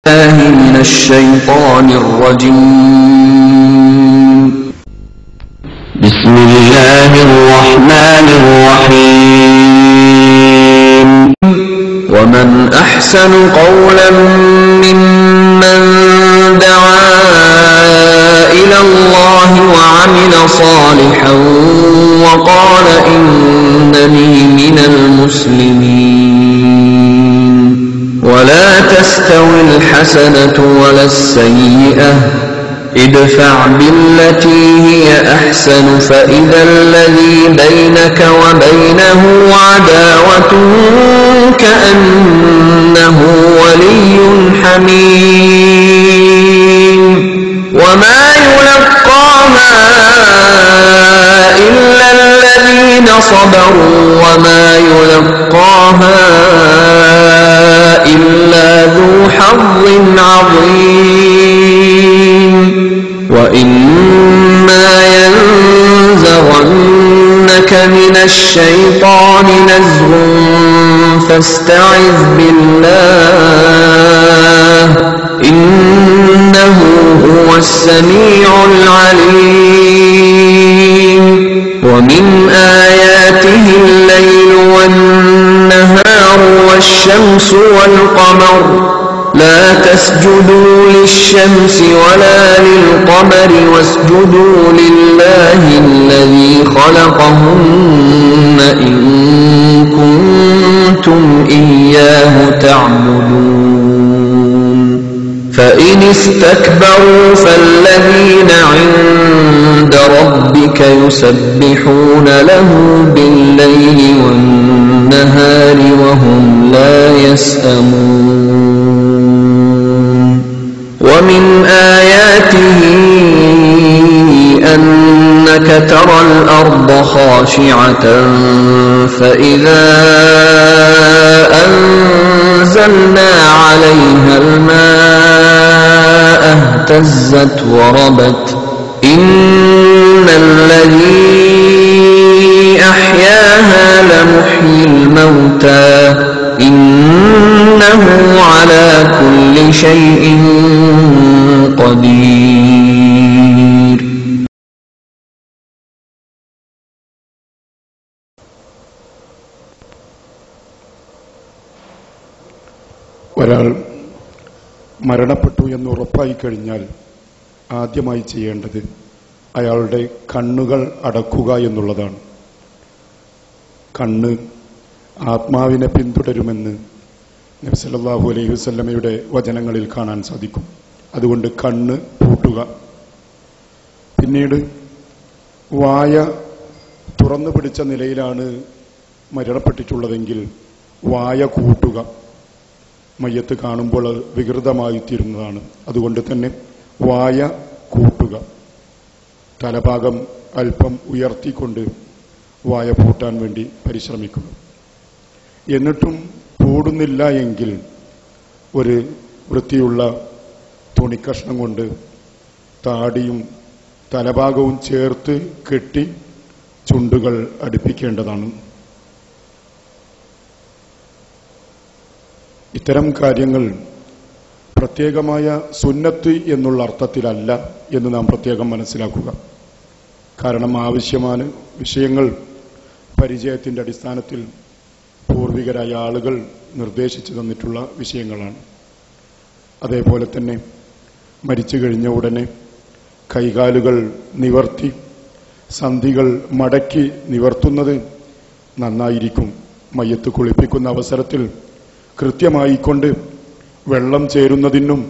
من الشيطان الرجيم. بسم الله الرحمن الرحيم. ومن أحسن قولا ممن دعا إلى الله وعمل صالحا وقال إنني من المسلمين. ولا تستوي الحسنة ولا السيئة ادفع بالتي هي أحسن فإذا الذي بينك وبينه عداوة كأنه ولي حميم. وما يلقاها إلا الذين صبروا وما يلقاها إلا ذو حظ عظيم. وإما ينزغنك من الشيطان نزغ فاستعذ بالله إنه هو السميع العليم. ومن آياته الليل والنهار والشمس والقمر لا تسجدوا للشمس ولا للقمر واسجدوا لله الذي خلقهن إن كنتم إياه تعبدون. فإن استكبروا فالذين عند ربك يسبحون له بالليل والنهار وهم لا يسأمون. ومن آياته أنك ترى الأرض خاشعة فإذا أنزلنا عليها الماء اهتزت وربت إن الذي أحياها لمحيي الموتى إنه على كل شيء قدير. ഒരാൾ മരണപ്പെട്ടു എന്ന് ഉറപ്പായി കഴിഞ്ഞാൽ ആദ്യമായി ചെയ്യേണ്ടത് അയാളുടെ കണ്ണുകൾ അടക്കുക എന്നുള്ളതാണ്. കണ്ണ് ആത്മാവിനെ പിന്തുടരുമെന്ന് നബി സല്ലല്ലാഹു അലൈഹി വസല്ലമയുടെ വചനങ്ങളിൽ കാണാൻ സാധിക്കും. അതുകൊണ്ട് കണ്ണ് പൂട്ടുക. പിന്നീട് വായ തുറന്നു പിടിച്ച നിലയിലാണ് മരണപ്പെട്ടിട്ടുള്ളതെങ്കിൽ വായ കൂട്ടുക. മയ്യത്ത് കാണുമ്പോൾ വികൃതമായി തീരുന്നതാണ്. അതുകൊണ്ട് തന്നെ വായ കൂട്ടുക. തലഭാഗം അല്പം ഉയർത്തിക്കൊണ്ട് വായ പൂട്ടാൻ വേണ്ടി പരിശ്രമിക്കുക. എന്നിട്ടും കൂടുന്നില്ല എങ്കിൽ ഒരു വൃത്തിയുള്ള തുണിക്കഷ്ണം കൊണ്ട് താടിയും തലഭാഗവും ചേർത്ത് കെട്ടി ചുണ്ടുകൾ അടുപ്പിക്കേണ്ടതാണ്. ഇത്തരം കാര്യങ്ങൾ പ്രത്യേകമായ സുന്നത്ത് എന്നുള്ള അർത്ഥത്തിലല്ല എന്ന് നാം പ്രത്യേകം മനസ്സിലാക്കുക. കാരണം ആവശ്യമാണ് വിഷയങ്ങൾ പരിചയത്തിൻ്റെ അടിസ്ഥാനത്തിൽ പൂർവികരായ ആളുകൾ നിർദ്ദേശിച്ചു തന്നിട്ടുള്ള വിഷയങ്ങളാണ്. അതേപോലെ തന്നെ മരിച്ചു കഴിഞ്ഞ ഉടനെ കൈകാലുകൾ നിവർത്തി സന്ധികൾ മടക്കി നിവർത്തുന്നത് നന്നായിരിക്കും. മയ്യത്ത് കുളിപ്പിക്കുന്ന അവസരത്തിൽ കൃത്യമായിക്കൊണ്ട് വെള്ളം ചേരുന്നതിനും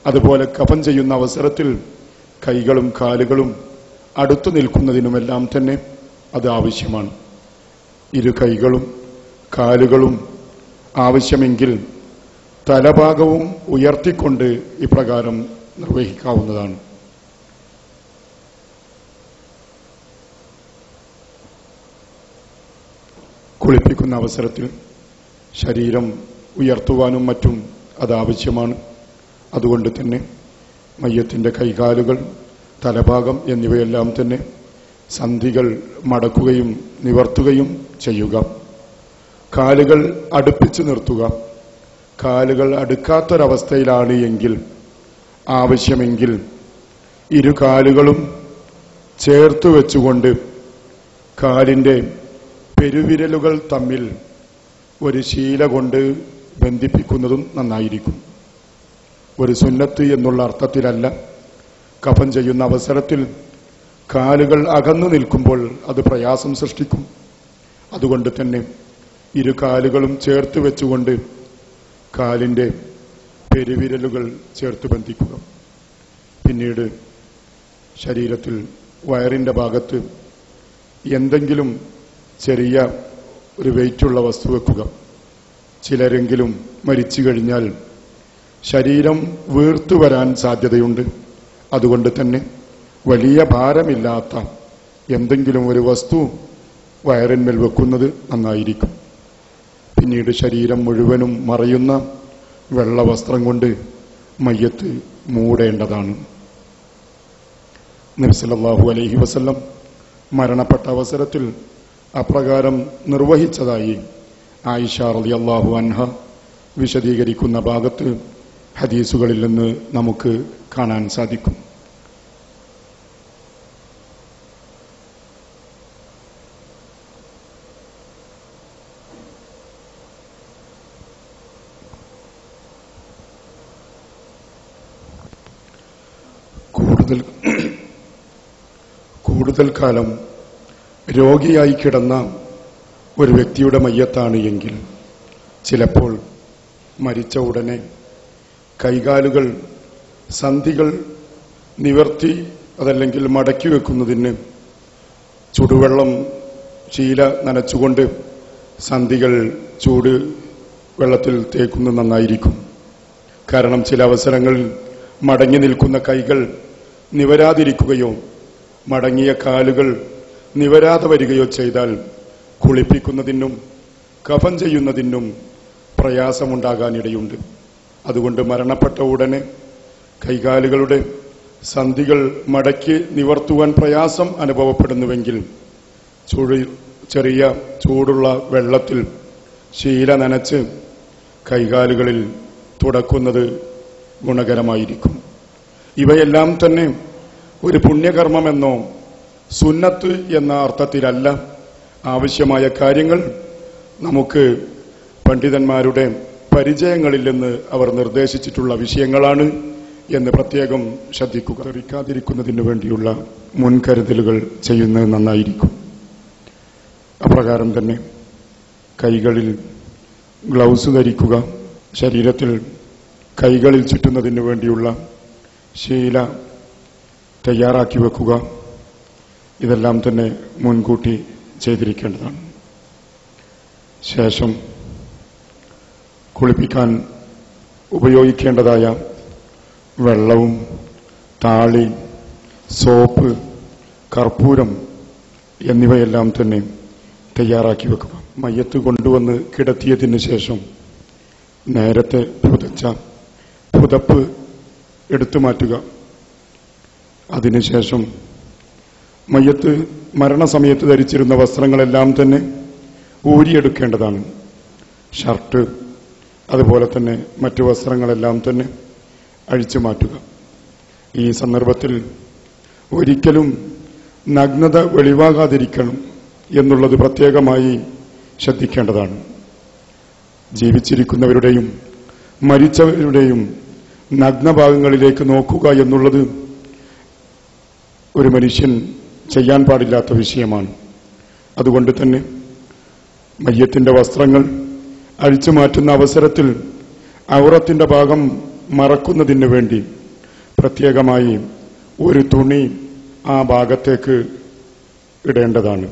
അതുപോലെ കഫൻ ചെയ്യുന്ന അവസരത്തിൽ കൈകളും കാലുകളും അടുത്തു നിൽക്കുന്നതിനുമെല്ലാം തന്നെ അത് ആവശ്യമാണ്. ഇരു കൈകളും കാലുകളും ആവശ്യമെങ്കിൽ തലഭാഗവും ഉയർത്തിക്കൊണ്ട് ഇപ്രകാരം നിർവഹിക്കാവുന്നതാണ്. കുളിപ്പിക്കുന്ന അവസരത്തിൽ ശരീരം ഉയർത്തുവാനും മറ്റും അതാവശ്യമാണ്. അതുകൊണ്ട് തന്നെ മയ്യത്തിൻ്റെ കൈകാലുകൾ തലഭാഗം എന്നിവയെല്ലാം തന്നെ സന്ധികൾ മടക്കുകയും നിവർത്തുകയും ചെയ്യുക. കാലുകൾ അടുപ്പിച്ച് നിർത്തുക. കാലുകൾ അടുക്കാത്തൊരവസ്ഥയിലാണ് എങ്കിൽ ആവശ്യമെങ്കിൽ ഇരു കാലുകളും ചേർത്ത് വെച്ചുകൊണ്ട് കാലിൻ്റെ പെരുവിരലുകൾ തമ്മിൽ ഒരു ശീല കൊണ്ട് ബന്ധിപ്പിക്കുന്നതും നന്നായിരിക്കും. ഒരു സുന്നത്ത് എന്നുള്ള അർത്ഥത്തിലല്ല. കഫൻ ചെയ്യുന്ന അവസരത്തിൽ കാലുകൾ അകന്നു നിൽക്കുമ്പോൾ അത് പ്രയാസം സൃഷ്ടിക്കും. അതുകൊണ്ട് തന്നെ ഇരു കാലുകളും ചേർത്ത് വെച്ചുകൊണ്ട് കാലിൻ്റെ പെരുവിരലുകൾ ചേർത്ത് ബന്ധിക്കുക. പിന്നീട് ശരീരത്തിൽ വയറിൻ്റെ ഭാഗത്ത് എന്തെങ്കിലും ചെറിയ ഒരു വെയിറ്റുള്ള വസ്തു വെക്കുക. ചിലരെങ്കിലും മരിച്ചു കഴിഞ്ഞാൽ ശരീരം വീർത്തു വരാൻ സാധ്യതയുണ്ട്. അതുകൊണ്ട് തന്നെ വലിയ ഭാരമില്ലാത്ത എന്തെങ്കിലും ഒരു വസ്തു വയറിന്മേൽ വെക്കുന്നത് നന്നായിരിക്കും. പിന്നീട് ശരീരം മുഴുവനും മറയുന്ന വെള്ള വസ്ത്രം കൊണ്ട് മയ്യത്ത് മൂടേണ്ടതാണ്. നബി സല്ലല്ലാഹു അലൈഹി വസല്ലം മരണപ്പെട്ട അവസരത്തിൽ അപ്രകാരം നിർവഹിച്ചതായി ആയിഷ റളിയല്ലാഹു അൻഹ വിശദീകരിക്കുന്ന ഭാഗത്ത് ഹദീസുകളിൽ നിന്ന് നമുക്ക് കാണാൻ സാധിക്കും. കൂടുതൽ കാലം രോഗിയായി കിടന്ന ഒരു വ്യക്തിയുടെ മയ്യത്താണ് എങ്കിൽ ചിലപ്പോൾ മരിച്ച ഉടനെ കൈകാലുകൾ സന്ധികൾ നിവർത്തി അതല്ലെങ്കിൽ മടക്കി വെക്കുന്നതിന് ചുടുവെള്ളം ശീല നനച്ചുകൊണ്ട് സന്ധികൾ ചൂട് വെള്ളത്തിൽ തേക്കുന്നത് നന്നായിരിക്കും. കാരണം ചില അവസരങ്ങളിൽ മടങ്ങി നിൽക്കുന്ന കൈകൾ നിവരാതിരിക്കുകയോ മടങ്ങിയ കാലുകൾ നിവരാതെ വരികയോ ചെയ്താൽ കുളിപ്പിക്കുന്നതിനും കഫൻ ചെയ്യുന്നതിനും പ്രയാസമുണ്ടാകാനിടയുണ്ട്. അതുകൊണ്ട് മരണപ്പെട്ട ഉടനെ കൈകാലുകളുടെ സന്ധികൾ മടക്കി നിവർത്തുവാൻ പ്രയാസം അനുഭവപ്പെടുന്നുവെങ്കിൽ ചെറിയ ചൂടുള്ള വെള്ളത്തിൽ ശീല നനച്ച് കൈകാലുകളിൽ തുടക്കുന്നത് ഗുണകരമായിരിക്കും. ഇവയെല്ലാം തന്നെ ഒരു പുണ്യകർമ്മമെന്നോ സുന്നത്ത് എന്ന അർത്ഥത്തിലല്ല. ആവശ്യമായ കാര്യങ്ങൾ നമുക്ക് പണ്ഡിതന്മാരുടെ പരിചയങ്ങളിൽ നിന്ന് അവർ നിർദ്ദേശിച്ചിട്ടുള്ള വിഷയങ്ങളാണ് എന്ന് പ്രത്യേകം ശ്രദ്ധിക്കുക. തെറിക്കാതിരിക്കുന്നതിന് വേണ്ടിയുള്ള മുൻകരുതലുകൾ ചെയ്യുന്നത് നന്നായിരിക്കും. അപ്രകാരം തന്നെ കൈകളിൽ ഗ്ലൗസ് ധരിക്കുക, ശരീരത്തിൽ കൈകളിൽ ചുറ്റുന്നതിന് വേണ്ടിയുള്ള ശീല തയ്യാറാക്കി വെക്കുക. ഇതെല്ലാം തന്നെ മുൻകൂട്ടി ചെയ്തിരിക്കേണ്ടതാണ്. ശേഷം കുളിപ്പിക്കാൻ ഉപയോഗിക്കേണ്ടതായ വെള്ളവും താളി, സോപ്പ്, കർപ്പൂരം എന്നിവയെല്ലാം തന്നെ തയ്യാറാക്കി വെക്കുക. മയ്യത്ത് കൊണ്ടുവന്ന് കിടത്തിയതിന് ശേഷം നേരത്തെ പുതച്ച പുതപ്പ് എടുത്തു മാറ്റുക. അതിനുശേഷം മയ്യത്ത് മരണസമയത്ത് ധരിച്ചിരുന്ന വസ്ത്രങ്ങളെല്ലാം തന്നെ ഊരിയെടുക്കേണ്ടതാണ്. ഷർട്ട് അതുപോലെ തന്നെ മറ്റു വസ്ത്രങ്ങളെല്ലാം തന്നെ അഴിച്ചു മാറ്റുക. ഈ സന്ദർഭത്തിൽ ഒരിക്കലും നഗ്നത വെളിവാകാതിരിക്കണം എന്നുള്ളത് പ്രത്യേകമായി ശ്രദ്ധിക്കേണ്ടതാണ്. ജീവിച്ചിരിക്കുന്നവരുടെയും മരിച്ചവരുടെയും നഗ്നഭാഗങ്ങളിലേക്ക് നോക്കുക എന്നുള്ളത് ഒരു മനുഷ്യൻ ചെയ്യാൻ പാടില്ലാത്ത വിഷയമാണ്. അതുകൊണ്ട് തന്നെ മയ്യത്തിന്റെ വസ്ത്രങ്ങൾ അഴിച്ചു മാറ്റുന്ന അവസരത്തിൽ ഔറത്തിന്റെ ഭാഗം മറക്കുന്നതിന് വേണ്ടി പ്രത്യേകമായി ഒരു തുണി ആ ഭാഗത്തേക്ക് ഇടേണ്ടതാണ്.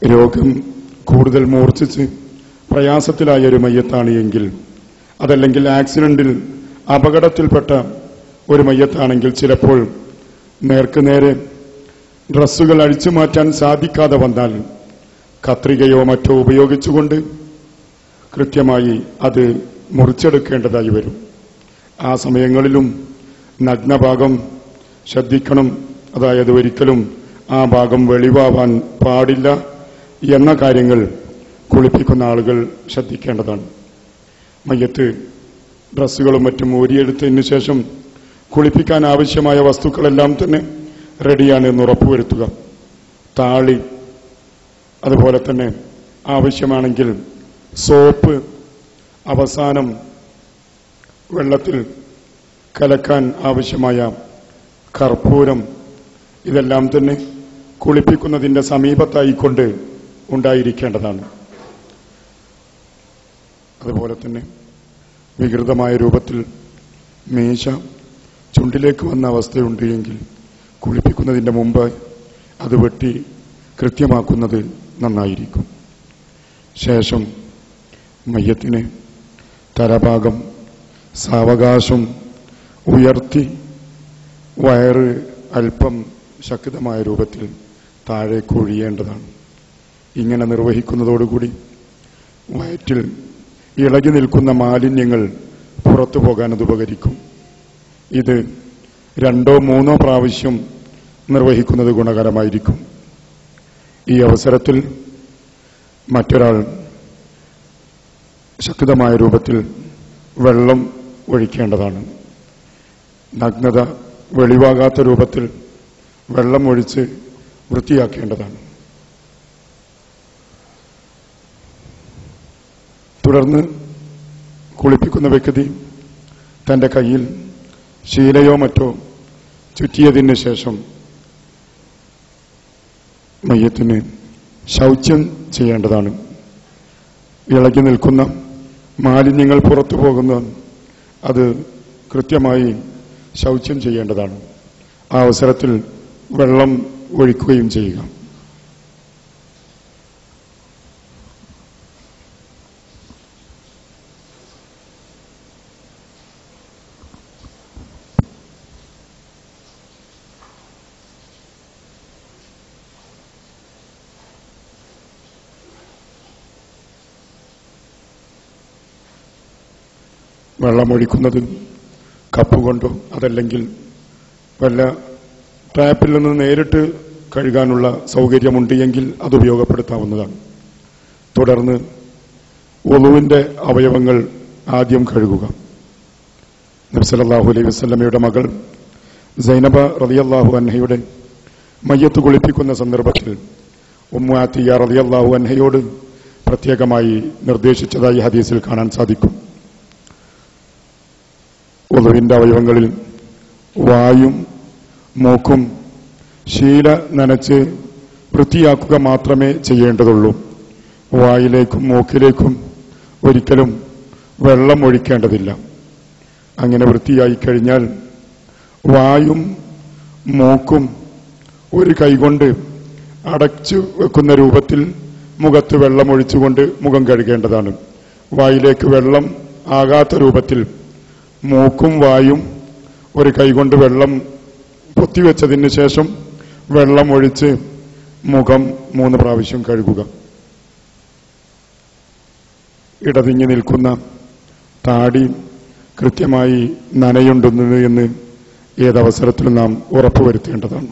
രോഗം കൂടുതൽ മൂർച്ഛിച്ച് പ്രയാസത്തിലായ ഒരു മയ്യത്താണ് എങ്കിൽ, അതല്ലെങ്കിൽ ആക്സിഡന്റിൽ അപകടത്തിൽപ്പെട്ട ഒരു മയ്യത്താണെങ്കിൽ ചിലപ്പോൾ നേർക്കുനേരെ ഡ്രസ്സുകൾ അഴിച്ചു മാറ്റാൻ സാധിക്കാതെ വന്നാൽ കത്രികയോ മറ്റോ ഉപയോഗിച്ചുകൊണ്ട് കൃത്യമായി അത് മുറിച്ചെടുക്കേണ്ടതായി വരും. ആ സമയങ്ങളിലും നഗ്നഭാഗം ശ്രദ്ധിക്കണം. അതായത് ഒരിക്കലും ആ ഭാഗം വെളിവാവാൻ പാടില്ല എന്ന കാര്യങ്ങൾ കുളിപ്പിക്കുന്ന ആളുകൾ ശ്രദ്ധിക്കേണ്ടതാണ്. മയ്യത്ത് ഡ്രസ്സുകളും മറ്റും ഊരിയെടുത്തതിന് ശേഷം കുളിപ്പിക്കാൻ ആവശ്യമായ വസ്തുക്കളെല്ലാം തന്നെ റെഡിയാണ് എന്ന് ഉറപ്പുവരുത്തുക. താളി, അതുപോലെ തന്നെ ആവശ്യമാണെങ്കിൽ സോപ്പ്, അവസാനം വെള്ളത്തിൽ കലക്കാൻ ആവശ്യമായ കർപ്പൂരം, ഇതെല്ലാം തന്നെ കുളിപ്പിക്കുന്നതിന്റെ സമീപത്തായിക്കൊണ്ട് ഉണ്ടായിരിക്കേണ്ടതാണ്. അതുപോലെ തന്നെ വികൃതമായ രൂപത്തിൽ മീശ ചുണ്ടിലേക്ക് വന്ന അവസ്ഥയുണ്ട് എങ്കിൽ കുളിപ്പിക്കുന്നതിന്റെ മുമ്പ് അത് വെട്ടി കൃത്യമാക്കുന്നത് നന്നായിരിക്കും. ശേഷം മയ്യത്തിന് തലഭാഗം സാവകാശം ഉയർത്തി വയറ് അല്പം ശക്തമായ രൂപത്തിൽ താഴേക്ക് ഒഴിയേണ്ടതാണ്. ഇങ്ങനെ നിർവഹിക്കുന്നതോടുകൂടി വയറ്റിൽ ഇളകി നിൽക്കുന്ന മാലിന്യങ്ങൾ പുറത്തു പോകാൻ അത് ഉപകരിക്കും. ഇത് 2-3 പ്രാവശ്യം നിർവഹിക്കുന്നത് ഗുണകരമായിരിക്കും. ഈ അവസരത്തിൽ മറ്റൊരാൾ ശക്തമായ രൂപത്തിൽ വെള്ളം ഒഴിക്കേണ്ടതാണ്. നഗ്നത വെളിവാകാത്ത രൂപത്തിൽ വെള്ളം ഒഴിച്ച് വൃത്തിയാക്കേണ്ടതാണ്. തുടർന്ന് കുളിപ്പിക്കുന്ന വ്യക്തി തന്റെ കയ്യിൽ ശീലയോ മറ്റോ ചുറ്റിയതിന് ശേഷം മയ്യത്തിന് ശൗച്യം ചെയ്യേണ്ടതാണ്. ഇളകി നിൽക്കുന്ന മാലിന്യങ്ങൾ പുറത്തു പോകുന്ന അത് കൃത്യമായി ശൗച്യം ചെയ്യേണ്ടതാണ്. ആ അവസരത്തിൽ വെള്ളം ഒഴിക്കുകയും ചെയ്യുക. വെള്ളമൊഴിക്കുന്നത് കപ്പ് കൊണ്ടോ അതല്ലെങ്കിൽ വല്ല ടാപ്പിൽ നിന്ന് നേരിട്ട് കഴുകാനുള്ള സൗകര്യമുണ്ട് എങ്കിൽ അത് ഉപയോഗപ്പെടുത്താവുന്നതാണ്. തുടർന്ന് വുളുവിന്റെ അവയവങ്ങൾ ആദ്യം കഴുകുക. നബി സല്ലല്ലാഹു അലൈഹി വസല്ലമയുടെ മകൾ സൈനബ റളിയല്ലാഹു അൻഹയുടെ മയ്യത്ത് കുളിപ്പിക്കുന്ന സന്ദർഭത്തിൽ ഉമ്മു ആതിയ റളിയല്ലാഹു അൻഹയോട് പ്രത്യേകമായി നിർദ്ദേശിച്ചതായി ഹദീസിൽ കാണാൻ സാധിക്കും. വുളുവിന്റെ അവയവങ്ങളിൽ വായും മൂക്കും ശീല നനച്ച് വൃത്തിയാക്കുക മാത്രമേ ചെയ്യേണ്ടതുള്ളൂ. വായിലേക്കും മൂക്കിലേക്കും ഒരിക്കലും വെള്ളം ഒഴിക്കേണ്ടതില്ല. അങ്ങനെ വൃത്തിയായി കഴിഞ്ഞാൽ വായും മൂക്കും ഒരു കൈകൊണ്ട് അടച്ചു വെക്കുന്ന രൂപത്തിൽ മുഖത്ത് വെള്ളം ഒഴിച്ചുകൊണ്ട് മുഖം കഴുകേണ്ടതാണ്. വായിലേക്ക് വെള്ളം ആകാത്ത രൂപത്തിൽ മൂക്കും വായും ഒരു കൈകൊണ്ട് വെള്ളം പൊത്തിവെച്ചതിന് ശേഷം വെള്ളം ഒഴിച്ച് മുഖം 3 പ്രാവശ്യം കഴുകുക. ഇടതിങ്ങി നിൽക്കുന്ന താടി കൃത്യമായി നനയുണ്ടെന്ന് എന്ന് ഏതവസരത്തിലും നാം ഉറപ്പുവരുത്തേണ്ടതാണ്.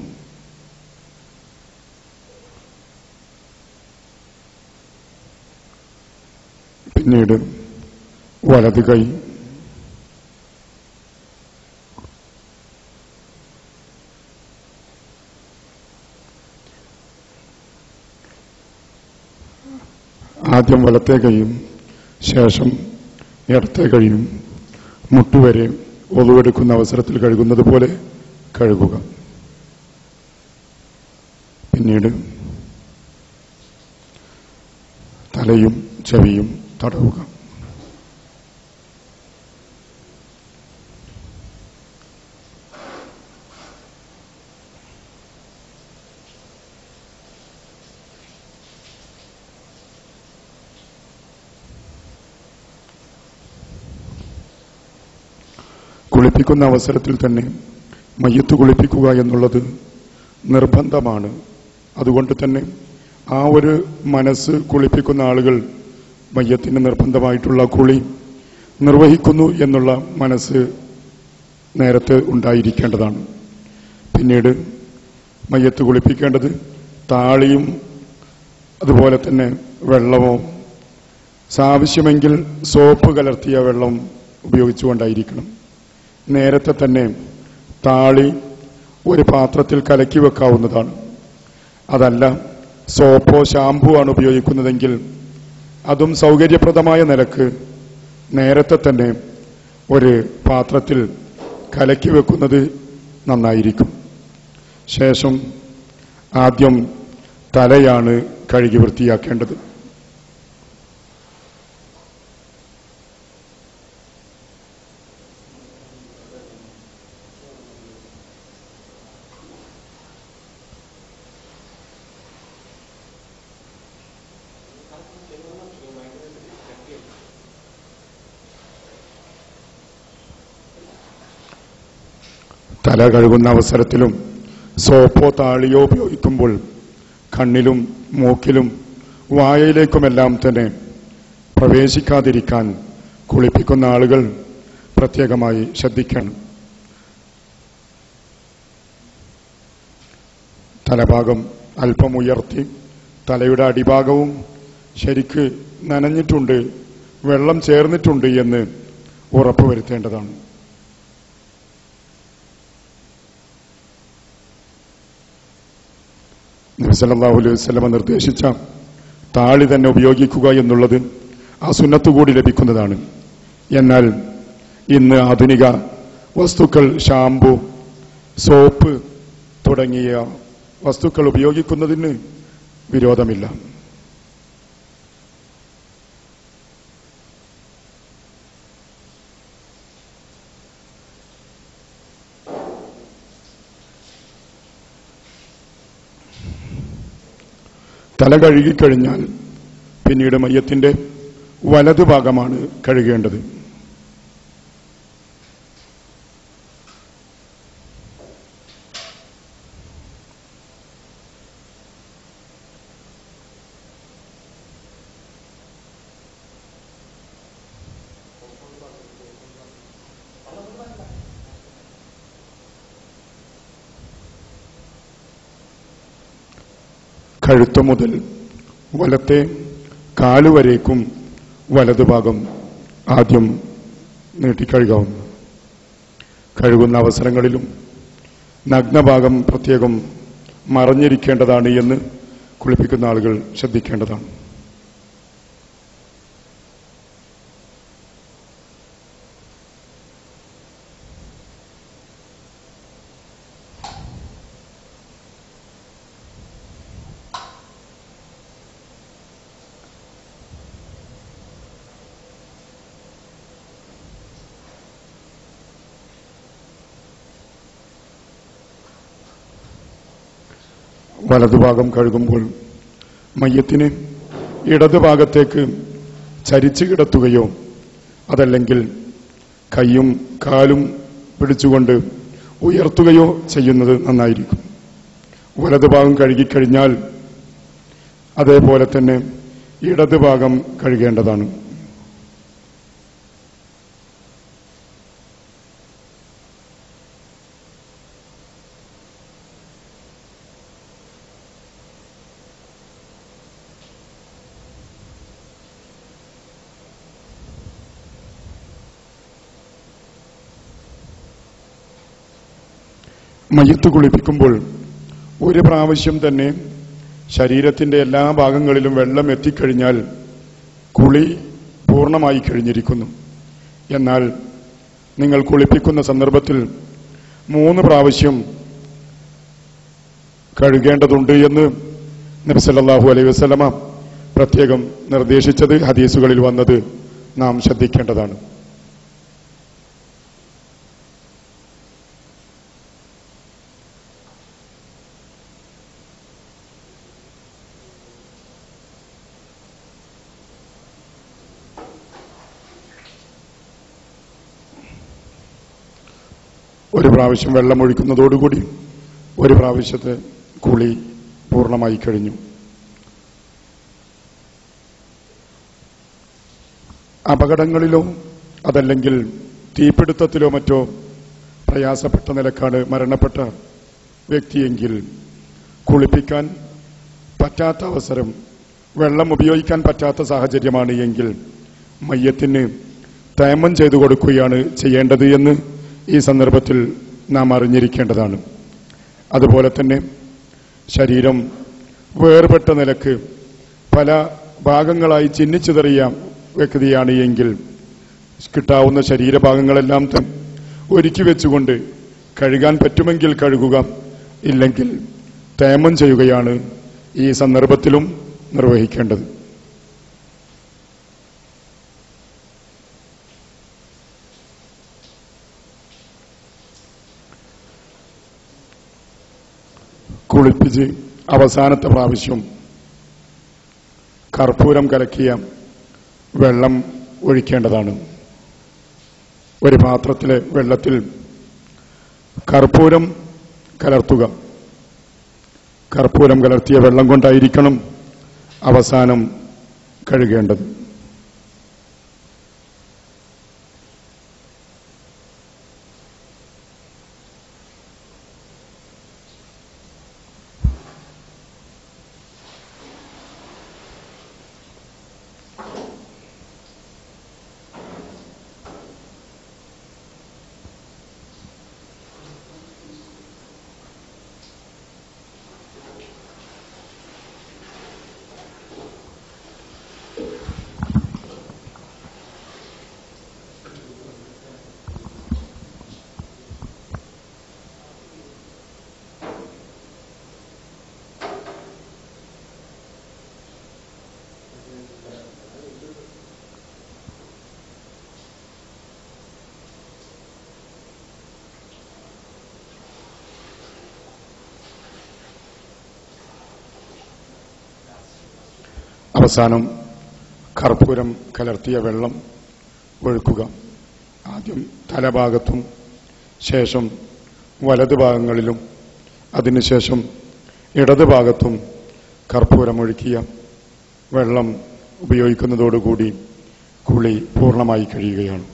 പിന്നീട് വലത് കൈ ആദ്യം വലത്തെ കൈയും ശേഷം ഇടത്തെ കൈയും മുട്ടുവരെ ഒതുവെടുക്കുന്ന അവസരത്തിൽ കഴുകുന്നത് പോലെ കഴുകുക. പിന്നീട് തലയും ചെവിയും തടവുക. കുളിപ്പിക്കുന്ന അവസരത്തിൽ തന്നെ മയ്യത്ത് കുളിപ്പിക്കുക എന്നുള്ളത് നിർബന്ധമാണ്. അതുകൊണ്ട് തന്നെ ആ ഒരു മനസ്സ് കുളിപ്പിക്കുന്ന ആളുകൾ മയ്യത്തിന് നിർബന്ധമായിട്ടുള്ള കുളി നിർവഹിക്കുന്നു എന്നുള്ള മനസ്സ് നേരത്തെ ഉണ്ടായിരിക്കേണ്ടതാണ്. പിന്നീട് മയ്യത്ത് കുളിപ്പിക്കേണ്ടത് താളിയും അതുപോലെ തന്നെ വെള്ളമോ ആവശ്യമെങ്കിൽ സോപ്പ് കലർത്തിയ വെള്ളം ഉപയോഗിച്ചുകൊണ്ടായിരിക്കണം. നേരത്തെ തന്നെ താളി ഒരു പാത്രത്തിൽ കലക്കി വെക്കാവുന്നതാണ്. അതല്ല സോപ്പോ ഷാമ്പൂ ആണ് ഉപയോഗിക്കുന്നതെങ്കിൽ അതും സൗകര്യപ്രദമായ നിലക്ക് നേരത്തെ തന്നെ ഒരു പാത്രത്തിൽ കലക്കി വെക്കുന്നത് നന്നായിരിക്കും. ശേഷം ആദ്യം തലയാണ് കഴുകി വൃത്തിയാക്കേണ്ടത്. തല കഴുകുന്ന അവസരത്തിലും സോപ്പോ താളിയോ ഉപയോഗിക്കുമ്പോൾ കണ്ണിലും മൂക്കിലും വായയിലേക്കുമെല്ലാം തന്നെ പ്രവേശിക്കാതിരിക്കാൻ കുളിപ്പിക്കുന്ന ആളുകൾ പ്രത്യേകമായി ശ്രദ്ധിക്കണം. തലഭാഗം അല്പം ഉയർത്തി തലയുടെ അടിഭാഗവും ശരിക്ക് നനഞ്ഞിട്ടുണ്ട്, വെള്ളം ചേർന്നിട്ടുണ്ട് എന്ന് ഉറപ്പുവരുത്തേണ്ടതാണ്. നബി സല്ലല്ലാഹു അലൈഹി വസല്ലം നിർദ്ദേശിച്ച താളി തന്നെ ഉപയോഗിക്കുക എന്നുള്ളത് ആ സുന്നത്ത് കൂടി ലഭിക്കുന്നതാണ്. എന്നാൽ ഇന്ന് ആധുനിക വസ്തുക്കൾ ഷാമ്പു, സോപ്പ് തുടങ്ങിയ വസ്തുക്കൾ ഉപയോഗിക്കുന്നതിന് വിരോധമില്ല. തല കഴുകിക്കഴിഞ്ഞാൽ പിന്നീട് മയ്യത്തിന്റെ വലതുഭാഗമാണ് കഴുകേണ്ടത്. കഴുത്തു മുതൽ വലത്തെ കാലുവരേക്കും വലതുഭാഗം ആദ്യം നീട്ടിക്കഴുകാവുന്നു. കഴുകുന്ന അവസരങ്ങളിലും നഗ്നഭാഗം പ്രത്യേകം മറഞ്ഞിരിക്കേണ്ടതാണ് എന്ന് കുളിപ്പിക്കുന്ന ആളുകൾ ശ്രദ്ധിക്കേണ്ടതാണ്. വലതുഭാഗം കഴുകുമ്പോൾ മയ്യത്തിന് ഇടതുഭാഗത്തേക്ക് ചരിച്ചു കിടത്തുകയോ അതല്ലെങ്കിൽ കൈയും കാലും പിടിച്ചുകൊണ്ട് ഉയർത്തുകയോ ചെയ്യുന്നത് നന്നായിരിക്കും. വലതുഭാഗം കഴുകിക്കഴിഞ്ഞാൽ അതേപോലെ തന്നെ ഇടതുഭാഗം കഴുകേണ്ടതാണ്. മയ്യത്ത് കുളിപ്പിക്കുമ്പോൾ ഒരു പ്രാവശ്യം തന്നെ ശരീരത്തിന്റെ എല്ലാ ഭാഗങ്ങളിലും വെള്ളം എത്തിക്കഴിഞ്ഞാൽ കുളി പൂർണ്ണമായി കഴിഞ്ഞിരിക്കുന്നു. എന്നാൽ നിങ്ങൾ കുളിപ്പിക്കുന്ന സന്ദർഭത്തിൽ 3 പ്രാവശ്യം കഴുകേണ്ടതുണ്ട് എന്ന് നബി സല്ലല്ലാഹു അലൈഹി വസല്ലമ പ്രത്യേകം നിർദ്ദേശിച്ചത് ഹദീസുകളിൽ വന്നത് നാം ശ്രദ്ധിക്കേണ്ടതാണ്. ഒരു പ്രാവശ്യം വെള്ളം ഒഴിക്കുന്നതോടുകൂടി ഒരു പ്രാവശ്യത്തെ കുളി പൂർണ്ണമായി കഴിഞ്ഞു. അപകടങ്ങളിലോ അതല്ലെങ്കിൽ തീപിടുത്തത്തിലോ മറ്റോ പ്രയാസപ്പെട്ട നിലക്കാണ് മരണപ്പെട്ട വ്യക്തിയെങ്കിൽ കുളിപ്പിക്കാൻ പറ്റാത്ത അവസരം വെള്ളം ഉപയോഗിക്കാൻ പറ്റാത്ത സാഹചര്യമാണ് എങ്കിൽ മയ്യത്തിന് തയമ്മം ചെയ്തു കൊടുക്കുകയാണ് ചെയ്യേണ്ടത് എന്ന് ഈ സന്ദർഭത്തിൽ നാം അറിഞ്ഞിരിക്കേണ്ടതാണ്. അതുപോലെ തന്നെ ശരീരം വേർപെട്ട നിലക്ക് പല ഭാഗങ്ങളായി ചിഹ്നിച്ചിതറിയ വ്യക്തിയാണ് എങ്കിൽ കിട്ടാവുന്ന ശരീരഭാഗങ്ങളെല്ലാം ഒരുക്കി വെച്ചുകൊണ്ട് കഴുകാൻ പറ്റുമെങ്കിൽ കഴുകുക, ഇല്ലെങ്കിൽ തയമ്മം ചെയ്യുകയാണ് ഈ സന്ദർഭത്തിലും നിർവഹിക്കേണ്ടത്. കുളിപ്പിച്ച് അവസാനത്തെ പ്രാവശ്യം കർപ്പൂരം കലക്കിയ വെള്ളം ഒഴിക്കേണ്ടതാണ്. ഒരു പാത്രത്തിലെ വെള്ളത്തിൽ കർപ്പൂരം കലർത്തുക. കർപ്പൂരം കലർത്തിയ വെള്ളം കൊണ്ടായിരിക്കണം അവസാനം കഴുകേണ്ടത്. അവസാനം കർപ്പൂരം കലർത്തിയ വെള്ളം ഒഴുക്കുക. ആദ്യം തലഭാഗത്തും ശേഷം വലതുഭാഗങ്ങളിലും അതിനുശേഷം ഇടതുഭാഗത്തും കർപ്പൂരം ഒഴുക്കിയ വെള്ളം ഉപയോഗിക്കുന്നതോടുകൂടി കുളി പൂർണ്ണമായി കഴിയുകയാണ്.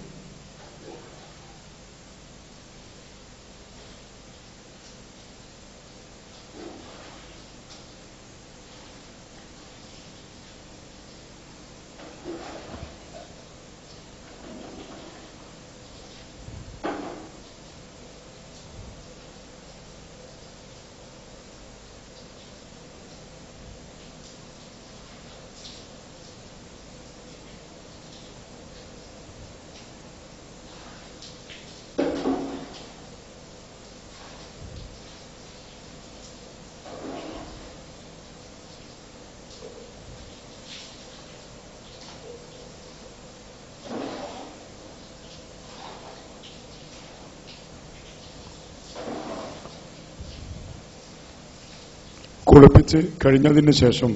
കുളിപ്പിച്ച് കഴിഞ്ഞതിന് ശേഷം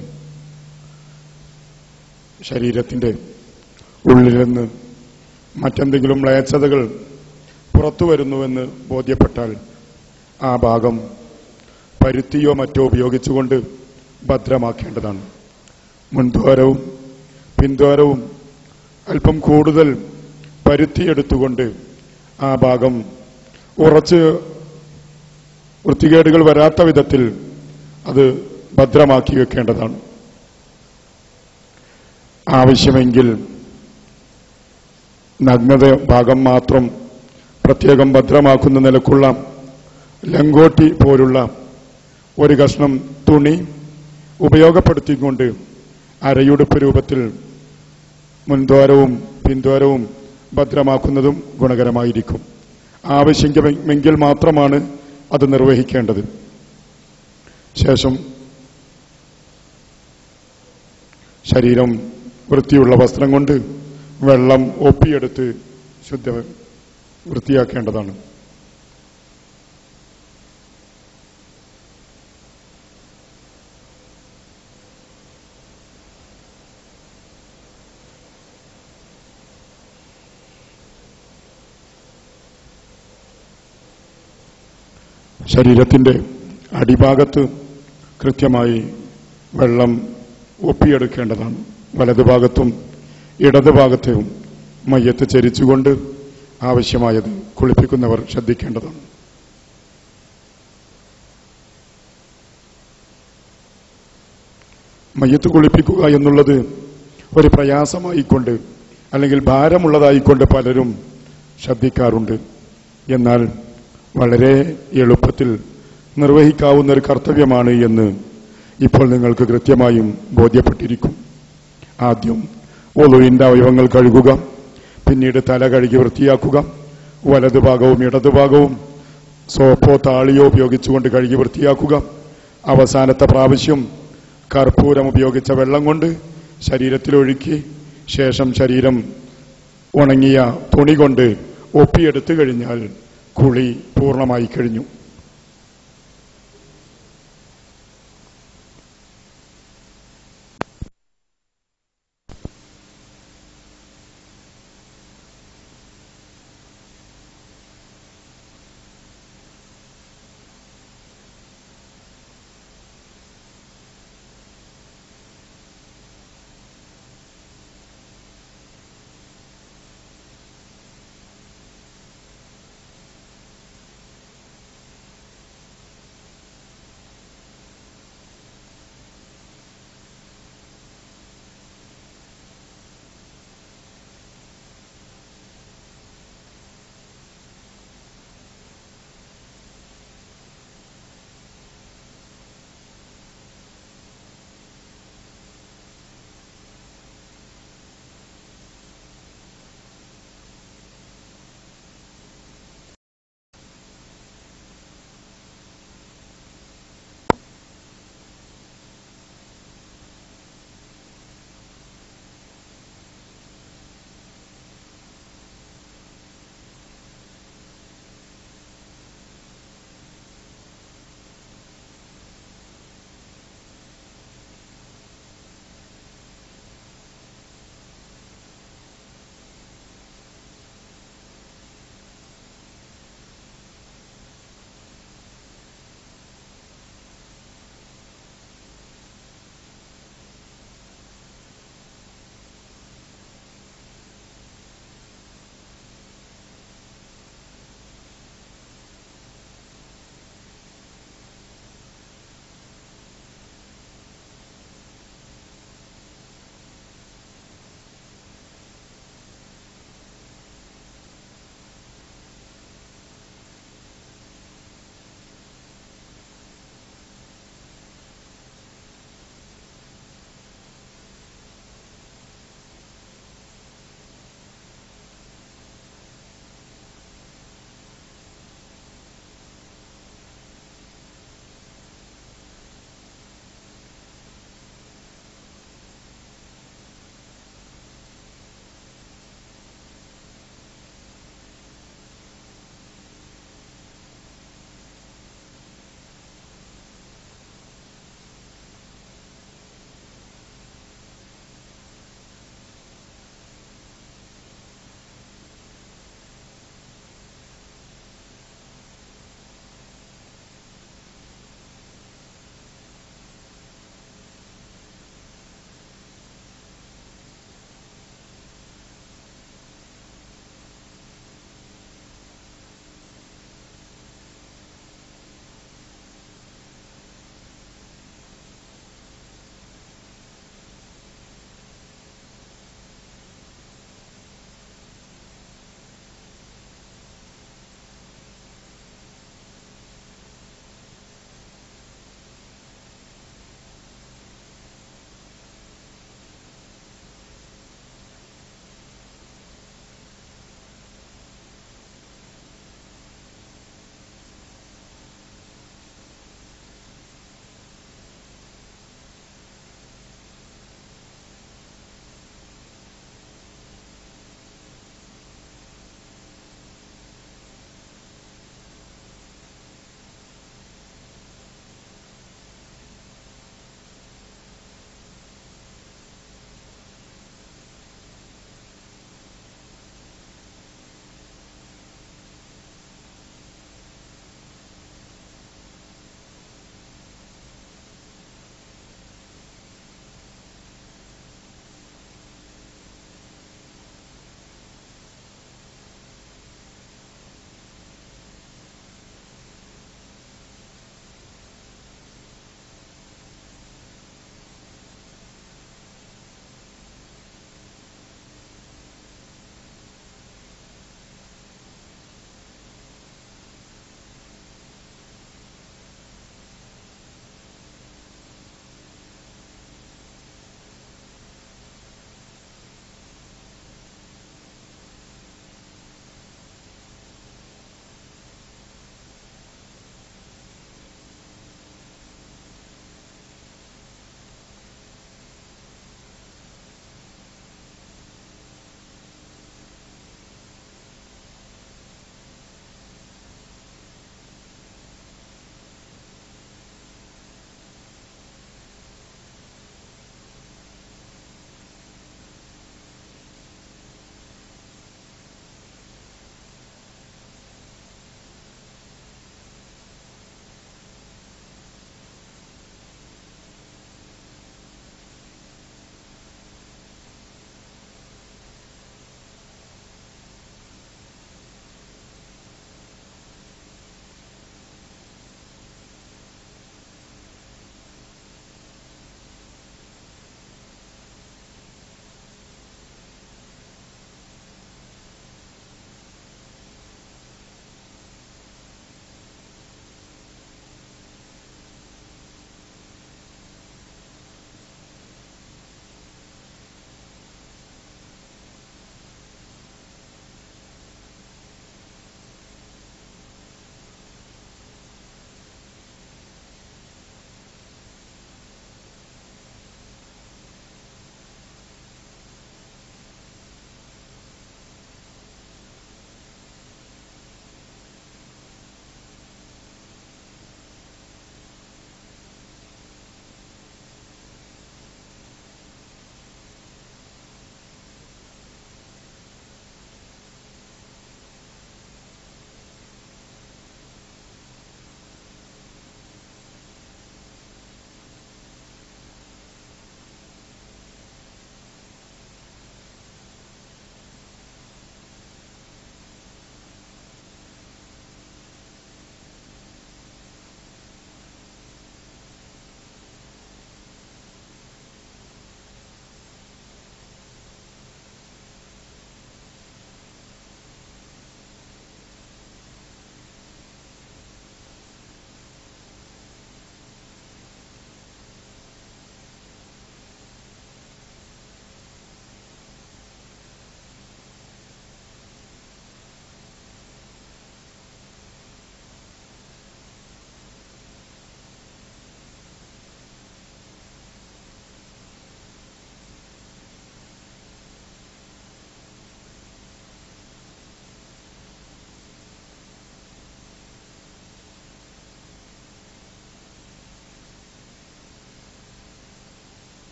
ശരീരത്തിന്റെ ഉള്ളിൽ നിന്ന് മറ്റെന്തെങ്കിലും മ്ലേച്ഛതകൾ പുറത്തു വരുന്നുവെന്ന് ബോധ്യപ്പെട്ടാൽ ആ ഭാഗം പരുത്തിയോ മറ്റോ ഉപയോഗിച്ചുകൊണ്ട് ഭദ്രമാക്കേണ്ടതാണ്. മുൻദ്വാരവും പിൻദ്വാരവും അല്പം കൂടുതൽ പരുത്തിയെടുത്തുകൊണ്ട് ആ ഭാഗം ഉറച്ച് വൃത്തികേടുകൾ വരാത്ത വിധത്തിൽ അത് ഭദ്രമാക്കി വെക്കേണ്ടതാണ്. ആവശ്യമെങ്കിൽ നഗ്നത ഭാഗം മാത്രം പ്രത്യേകം ഭദ്രമാക്കുന്ന നിലക്കുള്ള ലങ്കോട്ടി പോലുള്ള ഒരു കഷ്ണം തുണി ഉപയോഗപ്പെടുത്തിക്കൊണ്ട് അരയുടുപ്പ് രൂപത്തിൽ മുൻദ്വാരവും പിൻദ്വാരവും ഭദ്രമാക്കുന്നതും ഗുണകരമായിരിക്കും. ആവശ്യമെങ്കിൽ മാത്രമാണ് അത് നിർവഹിക്കേണ്ടത്. ശേഷം ശരീരം വൃത്തിയുള്ള വസ്ത്രം കൊണ്ട് വെള്ളം ഒപ്പിയെടുത്ത് വൃത്തിയാക്കേണ്ടതാണ്. ശരീരത്തിന്റെ അടിഭാഗത്ത് കൃത്യമായി വെള്ളം ഒപ്പിയെടുക്കേണ്ടതാണ്. വലതുഭാഗത്തും ഇടതുഭാഗത്തെയും മയ്യത്ത് ചരിച്ചുകൊണ്ട് ആവശ്യമായത് കുളിപ്പിക്കുന്നവർ ശ്രദ്ധിക്കേണ്ടതാണ്. മയ്യത്ത് കുളിപ്പിക്കുക എന്നുള്ളത് ഒരു പ്രയാസമായിക്കൊണ്ട് അല്ലെങ്കിൽ ഭാരമുള്ളതായിക്കൊണ്ട് പലരും ശ്രദ്ധിക്കാറുണ്ട്. എന്നാൽ വളരെ എളുപ്പത്തിൽ നിർവഹിക്കാവുന്ന ഒരു കർത്തവ്യമാണ് എന്ന് ഇപ്പോൾ നിങ്ങൾക്ക് കൃത്യമായും ബോധ്യപ്പെട്ടിരിക്കും. ആദ്യം വുളുവിന്റെ അവയവങ്ങൾ കഴുകുക, പിന്നീട് തല കഴുകി വൃത്തിയാക്കുക, വലതുഭാഗവും ഇടതുഭാഗവും സോപ്പോ താളിയോ ഉപയോഗിച്ചുകൊണ്ട് കഴുകി വൃത്തിയാക്കുക. അവസാനത്തെ പ്രാവശ്യം കർപ്പൂരം ഉപയോഗിച്ച വെള്ളം കൊണ്ട് ശരീരത്തിലൊഴുക്കി ശേഷം ശരീരം ഉണങ്ങിയ തുണി കൊണ്ട് ഒപ്പിയെടുത്തു കഴിഞ്ഞാൽ കുളി പൂർണ്ണമായി കഴിഞ്ഞു.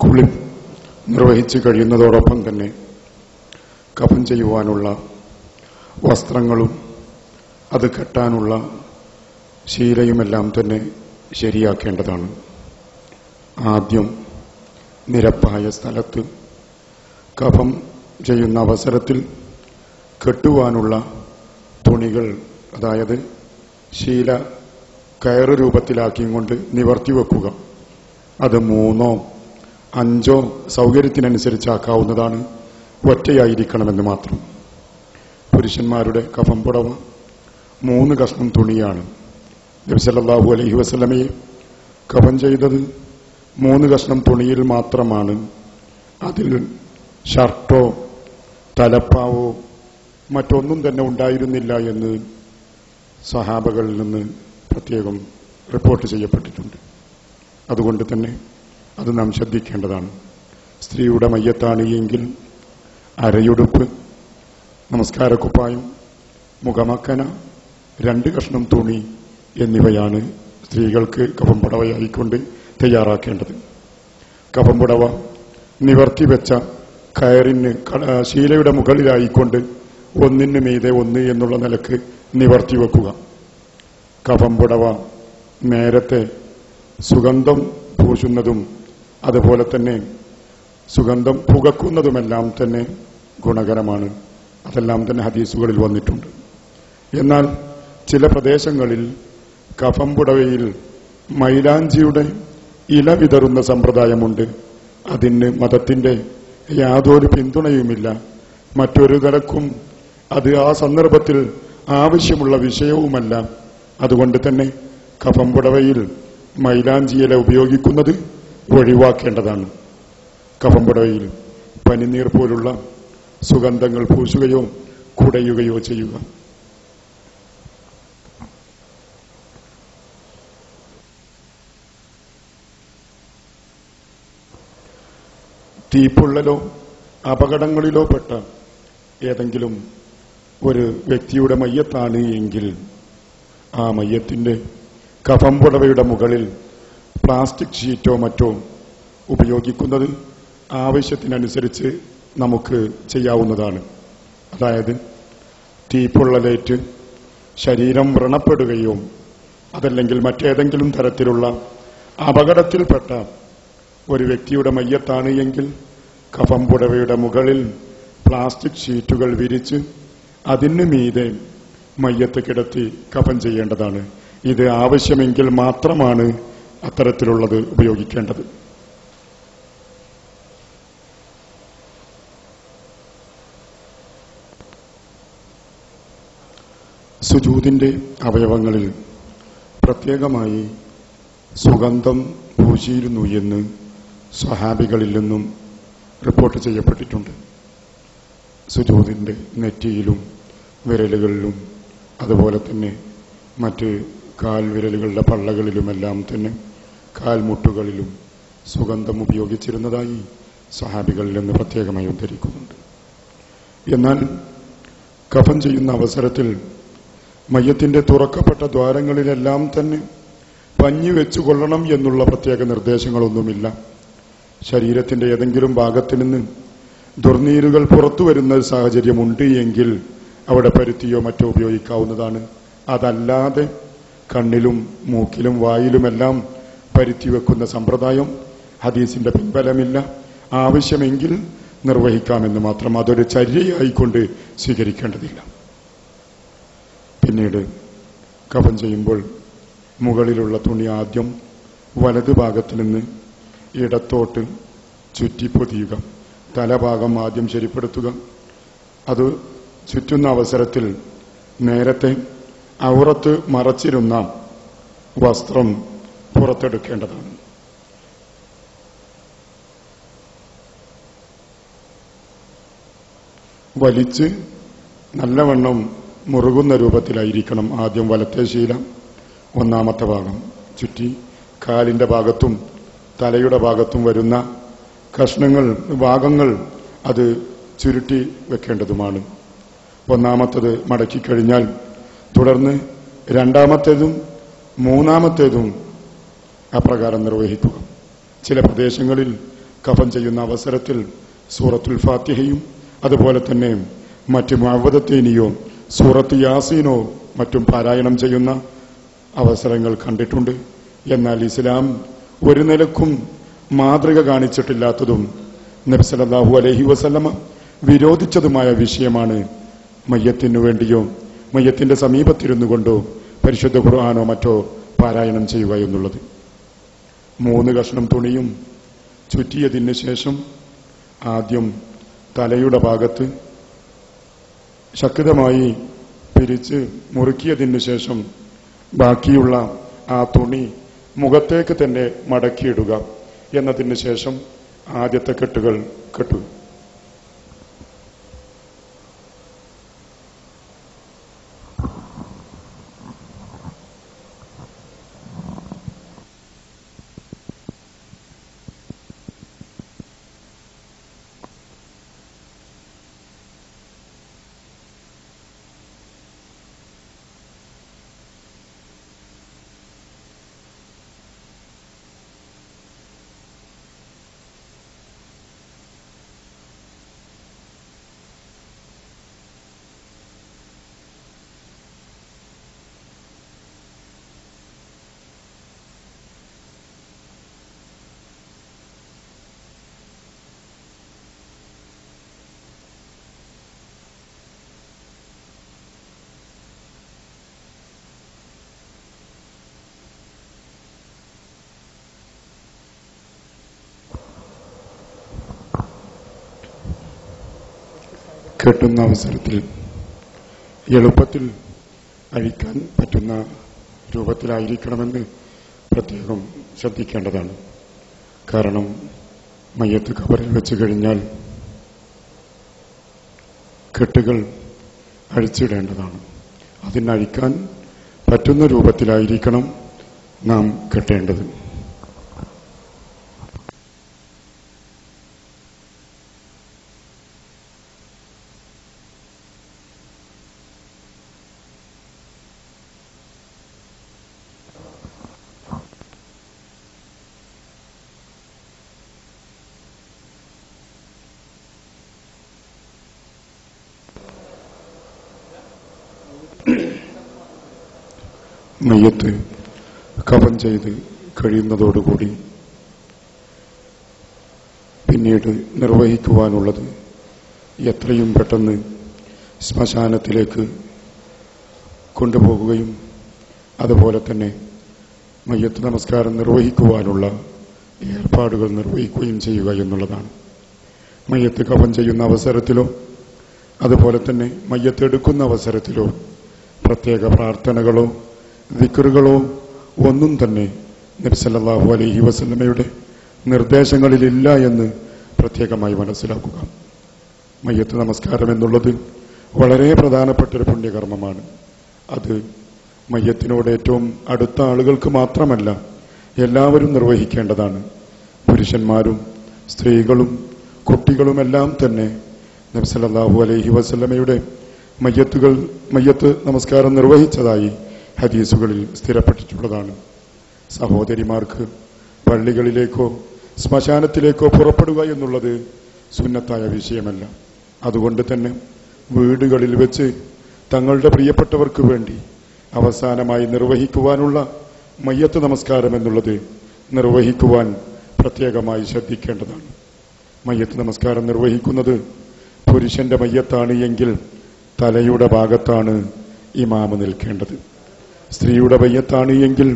കുളി നിർവഹിച്ചു കഴിയുന്നതോടൊപ്പം തന്നെ കഫൻ ചെയ്യുവാനുള്ള വസ്ത്രങ്ങളും അത് കെട്ടാനുള്ള ശീലയുമെല്ലാം തന്നെ ശരിയാക്കേണ്ടതാണ്. ആദ്യം നിരപ്പായ സ്ഥലത്ത് കഫം ചെയ്യുന്ന അവസരത്തിൽ കെട്ടുവാനുള്ള തുണികൾ, അതായത് ശീല കയറ് രൂപത്തിലാക്കിയും കൊണ്ട് നിവർത്തി വെക്കുക. അത് 3 or 5 സൗകര്യത്തിനനുസരിച്ചാക്കാവുന്നതാണ്. ഒറ്റയായിരിക്കണമെന്ന് മാത്രം. പുരുഷന്മാരുടെ കഫം പുടവ 3 കഷ്ണം തുണിയാണ്. നബി സല്ലല്ലാഹു അലൈഹി വസല്ലമയെ കഫൻ ചെയ്തത് 3 കഷ്ണം തുണിയിൽ മാത്രമാണ്. അതിൽ ഷർട്ടോ തലപ്പാവോ മറ്റൊന്നും തന്നെ ഉണ്ടായിരുന്നില്ല എന്ന് സഹാബകളിൽ നിന്ന് പ്രത്യേകം റിപ്പോർട്ട് ചെയ്യപ്പെട്ടിട്ടുണ്ട്. അതുകൊണ്ട് തന്നെ അത് നാം ശ്രദ്ധിക്കേണ്ടതാണ്. സ്ത്രീയുടെ മയ്യത്താണ് എങ്കിൽ അരയുടുപ്പ്, നമസ്കാരക്കുപ്പായം, മുഖമക്കന, 2 കഷ്ണം തുണി എന്നിവയാണ് സ്ത്രീകൾക്ക് കഫം പുടവയായിക്കൊണ്ട് തയ്യാറാക്കേണ്ടത്. കഫം പുടവ നിവർത്തി വെച്ച കയറിന് ശീലയുടെ മുകളിലായിക്കൊണ്ട് ഒന്നിന് മീതെ ഒന്ന് എന്നുള്ള നിലക്ക് നിവർത്തി വെക്കുക. കഫം പുടവ നേരത്തെ സുഗന്ധം പൂശുന്നതും അതുപോലെ തന്നെ സുഗന്ധം പുകക്കുന്നതുമെല്ലാം തന്നെ ഗുണകരമാണ്. അതെല്ലാം തന്നെ ഹദീസുകളിൽ വന്നിട്ടുണ്ട്. എന്നാൽ ചില പ്രദേശങ്ങളിൽ കഫം പുടവയിൽ മൈലാഞ്ചിയുടെ ഇല വിതറുന്ന സമ്പ്രദായമുണ്ട്. അതിന് മതത്തിന്റെ യാതൊരു പിന്തുണയുമില്ല. മറ്റൊരു തരക്കും അത് ആ സന്ദർഭത്തിൽ ആവശ്യമുള്ള വിഷയവുമല്ല. അതുകൊണ്ട് തന്നെ കഫം പുടവയിൽ മൈലാഞ്ചിയില ഉപയോഗിക്കുന്നത് ഒഴിവാക്കേണ്ടതാണ്. കഫം പുടവയിൽ പനിനീർ പോലുള്ള സുഗന്ധങ്ങൾ പൂശുകയോ കുടയുകയോ ചെയ്യുക. തീപ്പൊള്ളലോ അപകടങ്ങളിലോ പെട്ട ഏതെങ്കിലും ഒരു വ്യക്തിയുടെ മയ്യത്താണ് എങ്കിൽ ആ മയ്യത്തിന്റെ കഫം പുടവയുടെ മുകളിൽ പ്ലാസ്റ്റിക് ഷീറ്റോ മറ്റോ ഉപയോഗിക്കുന്നത് ആവശ്യത്തിനനുസരിച്ച് നമുക്ക് ചെയ്യാവുന്നതാണ്. അതായത് തീപ്പൊള്ളലേറ്റ് ശരീരം വ്രണപ്പെടുകയോ അതല്ലെങ്കിൽ മറ്റേതെങ്കിലും തരത്തിലുള്ള അപകടത്തിൽപ്പെട്ട ഒരു വ്യക്തിയുടെ മയ്യത്താണ് എങ്കിൽ കഫം പുടവയുടെ മുകളിൽ പ്ലാസ്റ്റിക് ഷീറ്റുകൾ വിരിച്ച് അതിന് മീതെ മയ്യത്ത് കിടത്തി കഫൻ ചെയ്യേണ്ടതാണ്. ഇത് ആവശ്യമെങ്കിൽ മാത്രമാണ് അത്തരത്തിലുള്ളത് ഉപയോഗിക്കേണ്ടത്. സുജൂദിന്റെ അവയവങ്ങളിൽ പ്രത്യേകമായി സുഗന്ധം പൂശിയിരുന്നു എന്ന് സ്വഹാബികളിൽ നിന്നും റിപ്പോർട്ട് ചെയ്യപ്പെട്ടിട്ടുണ്ട്. സുജൂദിന്റെ നെറ്റിയിലും വിരലുകളിലും അതുപോലെ തന്നെ മറ്റ് കാൽവിരലുകളുടെ പള്ളകളിലുമെല്ലാം തന്നെ കാൽമുട്ടുകളിലും സുഗന്ധം ഉപയോഗിച്ചിരുന്നതായി സ്വഹാബികളിൽ നിന്ന് പ്രത്യേകമായി ഉദ്ധരിക്കുന്നുണ്ട്. എന്നാൽ കഫൻ ചെയ്യുന്ന അവസരത്തിൽ മയ്യത്തിന്റെ തുറക്കപ്പെട്ട ദ്വാരങ്ങളിലെല്ലാം തന്നെ പഞ്ഞി വെച്ചുകൊള്ളണം എന്നുള്ള പ്രത്യേക നിർദ്ദേശങ്ങളൊന്നുമില്ല. ശരീരത്തിന്റെ ഏതെങ്കിലും ഭാഗത്തു നിന്ന് ദുർനീരുകൾ പുറത്തു വരുന്ന സാഹചര്യമുണ്ട് എങ്കിൽ അവിടെ പരുത്തിയോ മറ്റോ ഉപയോഗിക്കാവുന്നതാണ്. അതല്ലാതെ കണ്ണിലും മൂക്കിലും വായിലുമെല്ലാം പരുത്തി വെക്കുന്ന സമ്പ്രദായം ഹദീസിന്റെ പിൻബലമില്ല. ആവശ്യമെങ്കിൽ നിർവഹിക്കാമെന്ന് മാത്രം. അതൊരു ചര്യയായിക്കൊണ്ട് സ്വീകരിക്കേണ്ടതില്ല. പിന്നീട് കഫൻ ചെയ്യുമ്പോൾ മുകളിലുള്ള തുണി ആദ്യം വലതു ഭാഗത്ത് നിന്ന് ഇടത്തോട്ട് ചുറ്റിപ്പൊതിയുക. തലഭാഗം ആദ്യം ശരിപ്പെടുത്തുക. അത് ചുറ്റുന്ന അവസരത്തിൽ നേരത്തെ ഔറത്ത് മറച്ചിരുന്ന വസ്ത്രം പുറത്തെടുക്കേണ്ടതാണ്. വലിച്ച് നല്ലവണ്ണം മുറുകുന്ന രൂപത്തിലായിരിക്കണം ആദ്യം വലത്തെ ശീല. ഒന്നാമത്തെ ഭാഗം ചുറ്റി കാലിന്റെ ഭാഗത്തും തലയുടെ ഭാഗത്തും വരുന്ന കഷ്ണങ്ങൾ ഭാഗങ്ങൾ അത് ചുരുട്ടി വെക്കേണ്ടതുമാണ്. ഒന്നാമത്തേത് മടക്കിക്കഴിഞ്ഞാൽ തുടർന്ന് രണ്ടാമത്തേതും മൂന്നാമത്തേതും അപ്രകാരം നിർവഹിക്കുക. ചില പ്രദേശങ്ങളിൽ കഫൻ ചെയ്യുന്ന അവസരത്തിൽ സൂറത്തുൽ ഫാത്തിഹയും അതുപോലെ തന്നെ മറ്റ് മുഅവ്വദത്തൈനിയോ സൂറത്ത് യാസീനോ മറ്റും പാരായണം ചെയ്യുന്ന അവസരങ്ങൾ കണ്ടിട്ടുണ്ട്. എന്നാൽ ഇസ്ലാം ഒരു നിലക്കും മാതൃക കാണിച്ചിട്ടില്ലാത്തതും നബി സല്ലല്ലാഹു അലൈഹി വസല്ലമ വിരോധിച്ചതുമായ വിഷയമാണ് മയ്യത്തിനു വേണ്ടിയോ മയ്യത്തിന്റെ സമീപത്തിരുന്നു കൊണ്ടോ പരിശുദ്ധ ഖുർആനോ മറ്റോ പാരായണം ചെയ്യുക എന്നുള്ളത്. 3 കഷ്ണം തുണിയും ചുറ്റിയതിന് ശേഷം ആദ്യം തലയുടെ ഭാഗത്ത് ശക്തമായി പിരിച്ച് മുറുക്കിയതിന് ശേഷം ബാക്കിയുള്ള ആ തുണി മുഖത്തേക്ക് തന്നെ മടക്കിയിടുക. എന്നതിന് ശേഷം ആദ്യത്തെ കെട്ടുകൾ കെട്ടുക. കെട്ടുന്ന അവസരത്തിൽ എളുപ്പത്തിൽ അഴിക്കാൻ പറ്റുന്ന രൂപത്തിലായിരിക്കണമെന്ന് പ്രത്യേകം ശ്രദ്ധിക്കേണ്ടതാണ്. കാരണം മയ്യത്ത് ഖബറിൽ വെച്ച് കഴിഞ്ഞാൽ കെട്ടുകൾ അഴിച്ചിടേണ്ടതാണ്. അതിനഴിക്കാൻ പറ്റുന്ന രൂപത്തിലായിരിക്കണം നാം കെട്ടേണ്ടത്. മയ്യത്ത് കഫൻ ചെയ്ത് കഴിയുന്നതോടുകൂടി പിന്നീട് നിർവഹിക്കുവാനുള്ളത് എത്രയും പെട്ടെന്ന് ശ്മശാനത്തിലേക്ക് കൊണ്ടുപോകുകയും അതുപോലെ തന്നെ മയ്യത്ത് നമസ്കാരം നിർവഹിക്കുവാനുള്ള ഏർപ്പാടുകൾ നിർവഹിക്കുകയും ചെയ്യുക എന്നുള്ളതാണ്. മയ്യത്ത് കഫൻ ചെയ്യുന്ന അവസരത്തിലോ അതുപോലെ തന്നെ മയ്യത്ത് എടുക്കുന്ന അവസരത്തിലോ പ്രത്യേക പ്രാർത്ഥനകളോ ദിക്റുകളോ ഒന്നും തന്നെ നബി സല്ലല്ലാഹു അലൈഹി വസല്ലമയുടെ നിർദ്ദേശങ്ങളിലില്ല എന്ന് പ്രത്യേകമായി മനസ്സിലാക്കുക. മയ്യത്ത് നമസ്കാരം എന്നുള്ളത് വളരെ പ്രധാനപ്പെട്ടൊരു പുണ്യകർമ്മമാണ്. അത് മയ്യത്തിനോട് ഏറ്റവും അടുത്ത ആളുകൾക്ക് മാത്രമല്ല എല്ലാവരും നിർവഹിക്കേണ്ടതാണ്. പുരുഷന്മാരും സ്ത്രീകളും കുട്ടികളുമെല്ലാം തന്നെ നബി സല്ലല്ലാഹു അലൈഹി വസല്ലമയുടെ മയ്യത്ത് നമസ്കാരം നിർവഹിച്ചതായി ഹദീസുകളിൽ സ്ഥിരപ്പെട്ടിട്ടുള്ളതാണ്. സഹോദരിമാർക്ക് പള്ളികളിലേക്കോ ശ്മശാനത്തിലേക്കോ പുറപ്പെടുക എന്നുള്ളത് സുന്നത്തായ വിഷയമല്ല. അതുകൊണ്ട് തന്നെ വീടുകളിൽ വെച്ച് തങ്ങളുടെ പ്രിയപ്പെട്ടവർക്ക് വേണ്ടി അവസാനമായി നിർവഹിക്കുവാനുള്ള മയ്യത്ത് നമസ്കാരം എന്നുള്ളത് നിർവഹിക്കുവാൻ പ്രത്യേകമായി ശ്രദ്ധിക്കേണ്ടതാണ്. മയ്യത്ത് നമസ്കാരം നിർവഹിക്കുന്നത് പുരുഷന്റെ മയ്യത്താണ് എങ്കിൽ തലയുടെ ഭാഗത്താണ് ഇമാമ് നിൽക്കേണ്ടത്. സ്ത്രീയുടെ മയ്യത്താണ് എങ്കിൽ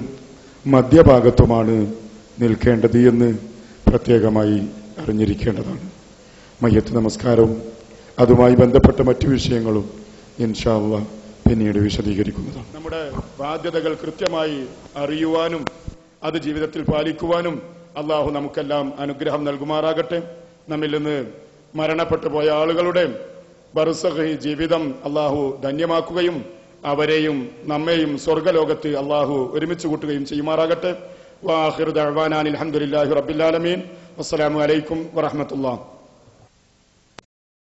മധ്യഭാഗത്തുമാണ് നിൽക്കേണ്ടത് എന്ന് പ്രത്യേകമായി അറിഞ്ഞിരിക്കേണ്ടതാണ്. മയ്യത്ത് നമസ്കാരവും അതുമായി ബന്ധപ്പെട്ട മറ്റു വിഷയങ്ങളും ഇൻഷാ അല്ലാഹ് പിന്നീട് വിശദീകരിക്കുന്നതാണ്. നമ്മുടെ ബാധ്യതകൾ കൃത്യമായി അറിയുവാനും അത് ജീവിതത്തിൽ പാലിക്കുവാനും അള്ളാഹു നമുക്കെല്ലാം അനുഗ്രഹം നൽകുമാറാകട്ടെ. നമ്മിൽ നിന്ന് മരണപ്പെട്ടു പോയ ആളുകളുടെ ബർസഖ് ജീവിതം അള്ളാഹു ധന്യമാക്കുകയും അവരെയും നമ്മെയും സ്വർഗ്ഗലോകത്ത് അള്ളാഹു ഒരുമിച്ച് കൂട്ടുകയും ചെയ്യുമാറാകട്ടെ. വആഖിറു ദഅ്വാനാ അൽഹംദുലില്ലാഹി റബ്ബിൽ ആലമീൻ. വസ്സലാമു അലൈക്കും വറഹ്മത്തുള്ളാഹി.